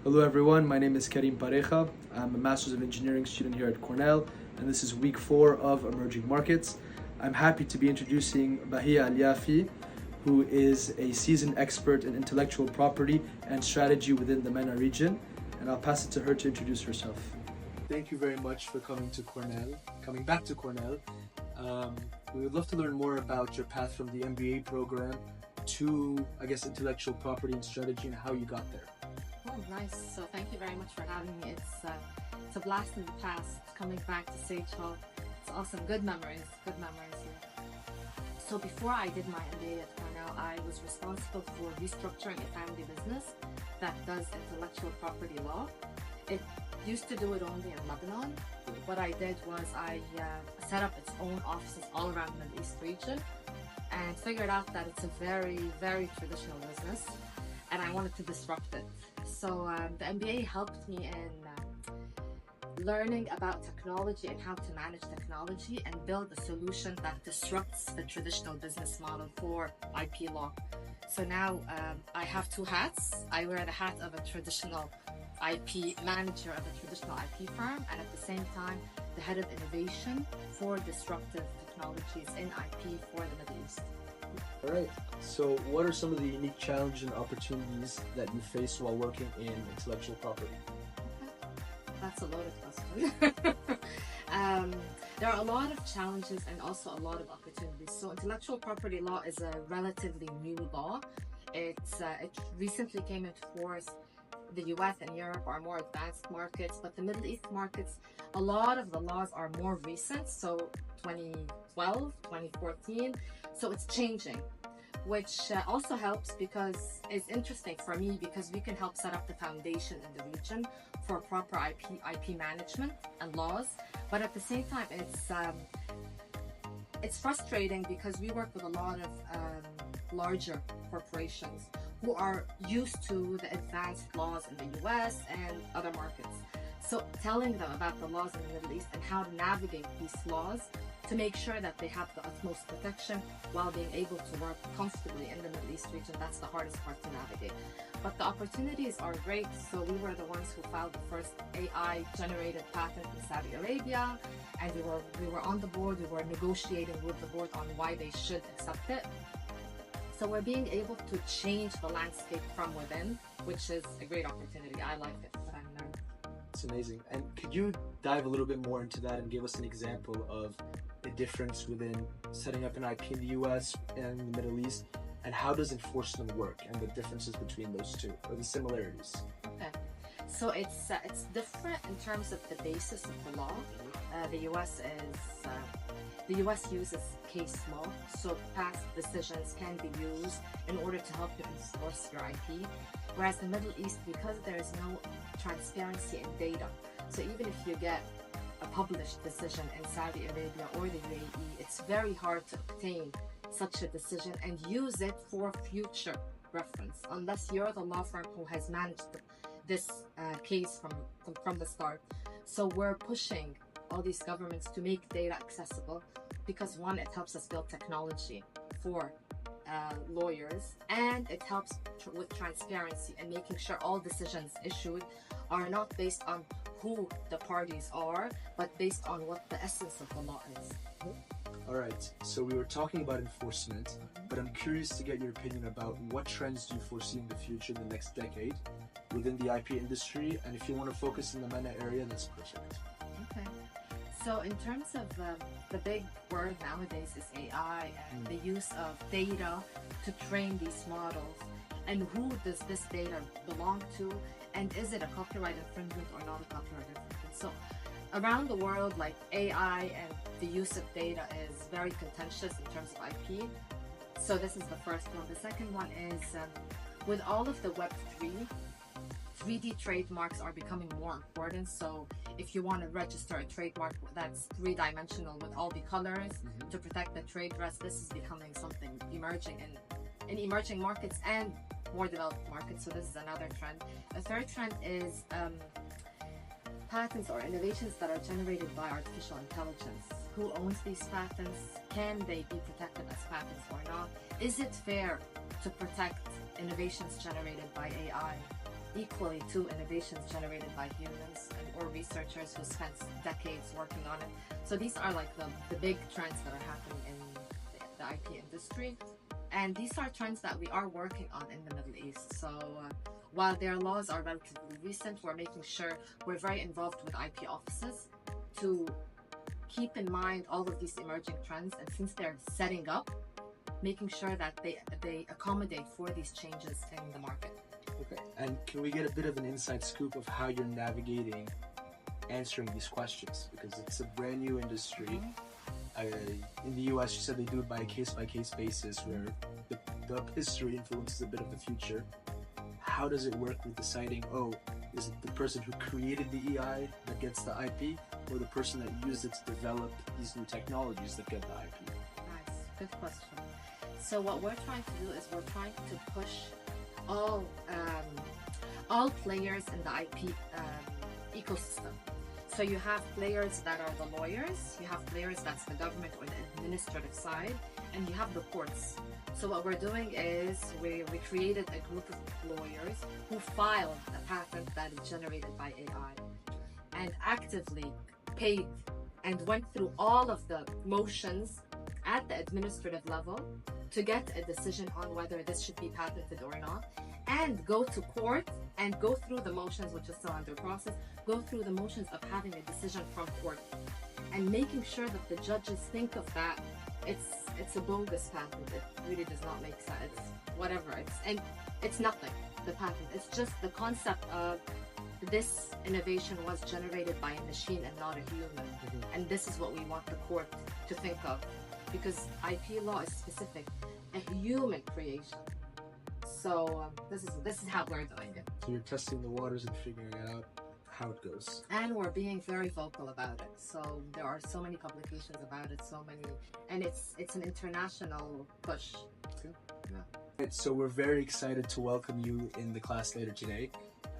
Hello everyone, my name is Karim Pareja. I'm a Master's of Engineering student here at Cornell, and this is week 4 of Emerging Markets. I'm happy to be introducing Bahia Al Yafi, who is a seasoned expert in intellectual property and strategy within the MENA region, and I'll pass it to her to introduce herself. Thank you very much for coming back to Cornell. We would love to learn more about your path from the MBA program to, intellectual property and strategy and how you got there. Oh, nice. So thank you very much for having me. It's a blast in the past coming back to Sage Hall. It's awesome. Good memories. Yeah. So before I did my MBA at Cornell, I was responsible for restructuring a family business that does intellectual property law. It used to do it only in Lebanon. What I did was I set up its own offices all around the Middle East region and figured out that it's a very, very traditional business and I wanted to disrupt it. So the MBA helped me in learning about technology and how to manage technology and build a solution that disrupts the traditional business model for IP law. So now I have two hats. I wear the hat of a traditional IP manager of a traditional IP firm, and at the same time the head of innovation for disruptive technologies in IP for the Middle East. All right. So what are some of the unique challenges and opportunities that you face while working in intellectual property? That's a loaded question. There are a lot of challenges and also a lot of opportunities. So intellectual property law is a relatively new law. It recently came into force. The US and Europe are more advanced markets, but the Middle East markets, a lot of the laws are more recent, so 2012, 2014, so it's changing, which also helps because it's interesting for me because we can help set up the foundation in the region for proper IP management and laws, but at the same time it's frustrating because we work with a lot of larger corporations who are used to the advanced laws in the US and other markets. So telling them about the laws in the Middle East and how to navigate these laws to make sure that they have the utmost protection while being able to work comfortably in the Middle East region, that's the hardest part to navigate. But the opportunities are great. So we were the ones who filed the first AI generated patent in Saudi Arabia, and we were on the board, we were negotiating with the board on why they should accept it. So we're being able to change the landscape from within, which is a great opportunity. I like it, but I'm learning. It's amazing. And could you dive a little bit more into that and give us an example of the difference within setting up an IP in the US and the Middle East, and how does enforcement work and the differences between those two, or the similarities? Okay, so it's different in terms of the basis of the law. The US uses case law, so past decisions can be used in order to help you enforce your IP. Whereas the Middle East, because there is no transparency in data, so even if you get a published decision in Saudi Arabia or the UAE, it's very hard to obtain such a decision and use it for future reference, unless you're the law firm who has managed this case from the start. So we're pushing all these governments to make data accessible because one, it helps us build technology for lawyers, and it helps with transparency and making sure all decisions issued are not based on who the parties are, but based on what the essence of the law is. All right, so we were talking about enforcement, but I'm curious to get your opinion about what trends do you foresee in the future, in the next decade, within the IP industry, and if you want to focus in the MENA area, that's perfect. Okay. So in terms of the big word nowadays is AI and the use of data to train these models, and who does this data belong to, and is it a copyright infringement or not a copyright infringement? So around the world, like AI and the use of data is very contentious in terms of IP. So this is the first one. The second one is with all of the Web3, 3D trademarks are becoming more important. So if you want to register a trademark that's three-dimensional with all the colors to protect the trade dress, this is becoming something emerging in emerging markets and more developed markets. So this is another trend. A third trend is patents or innovations that are generated by artificial intelligence. Who owns these patents? Can they be protected as patents or not? Is it fair to protect innovations generated by AI? equally to innovations generated by humans or researchers who spent decades working on it. So these are like the big trends that are happening in the IP industry. And these are trends that we are working on in the Middle East. So while their laws are relatively recent, we're making sure we're very involved with IP offices to keep in mind all of these emerging trends. And since they're setting up, making sure that they accommodate for these changes in the market. Okay, and can we get a bit of an inside scoop of how you're navigating answering these questions? Because it's a brand new industry. In the US, you said they do it by a case-by-case basis where the history influences a bit of the future. How does it work with deciding, is it the person who created the EI that gets the IP, or the person that used it to develop these new technologies that get the IP? Nice, good question. So what we're trying to do is we're trying to push all players in the IP ecosystem. So you have players that are the lawyers, you have players that's the government or the administrative side, and you have the courts. So what we're doing is we created a group of lawyers who filed a patent that is generated by AI and actively paid and went through all of the motions at the administrative level to get a decision on whether this should be patented or not, and go to court and go through the motions, which is still under process, go through the motions of having a decision from court and making sure that the judges think of that it's a bogus patent. It really does not make sense. It's whatever. It's nothing, the patent. It's just the concept of this innovation was generated by a machine and not a human. And this is what we want the court to think of. Because IP law is specific, a human creation. So this is how we're doing it. So you're testing the waters and figuring out how it goes. And we're being very vocal about it. So there are so many publications about it, and it's an international push. Okay. Yeah. Right, so we're very excited to welcome you in the class later today.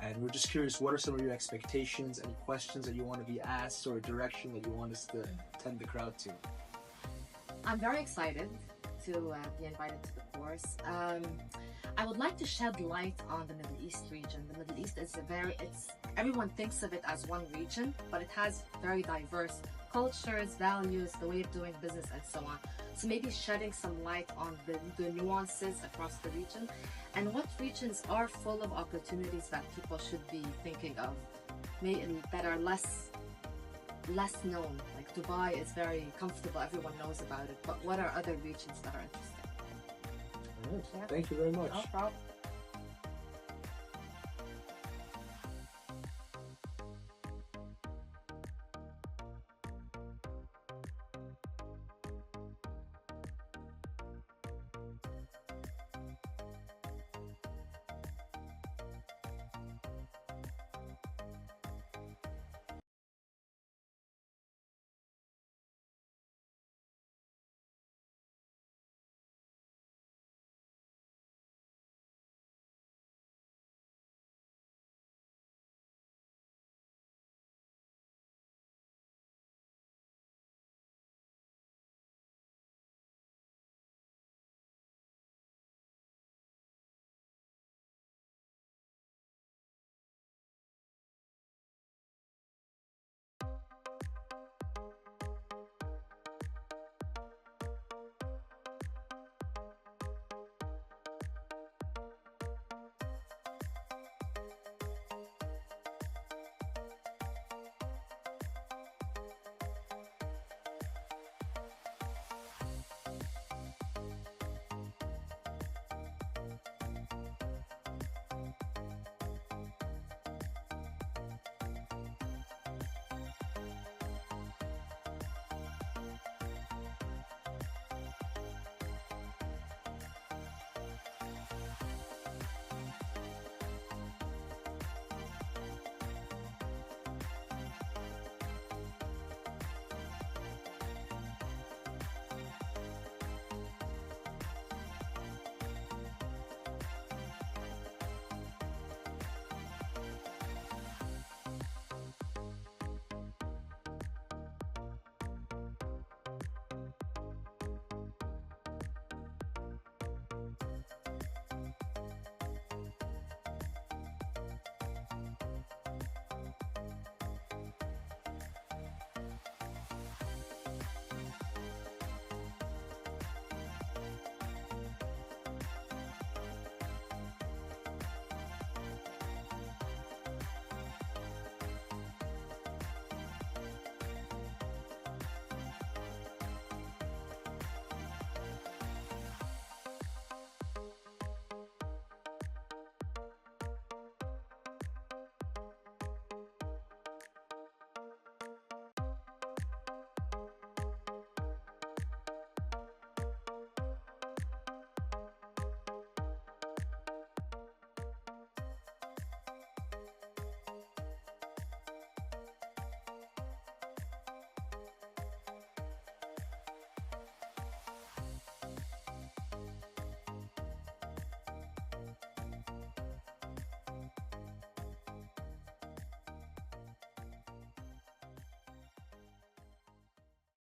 And we're just curious, what are some of your expectations, any questions that you want to be asked, or a direction that you want us to tend the crowd to? I'm very excited to be invited to the course. I would like to shed light on the Middle East region. The Middle East is everyone thinks of it as one region, but it has very diverse cultures, values, the way of doing business, and so on. So maybe shedding some light on the nuances across the region and what regions are full of opportunities that people should be thinking of, that are less known. Like Dubai is very comfortable, everyone knows about it, but what are other regions that are interesting? All right. Yeah. Thank you very much. No problem.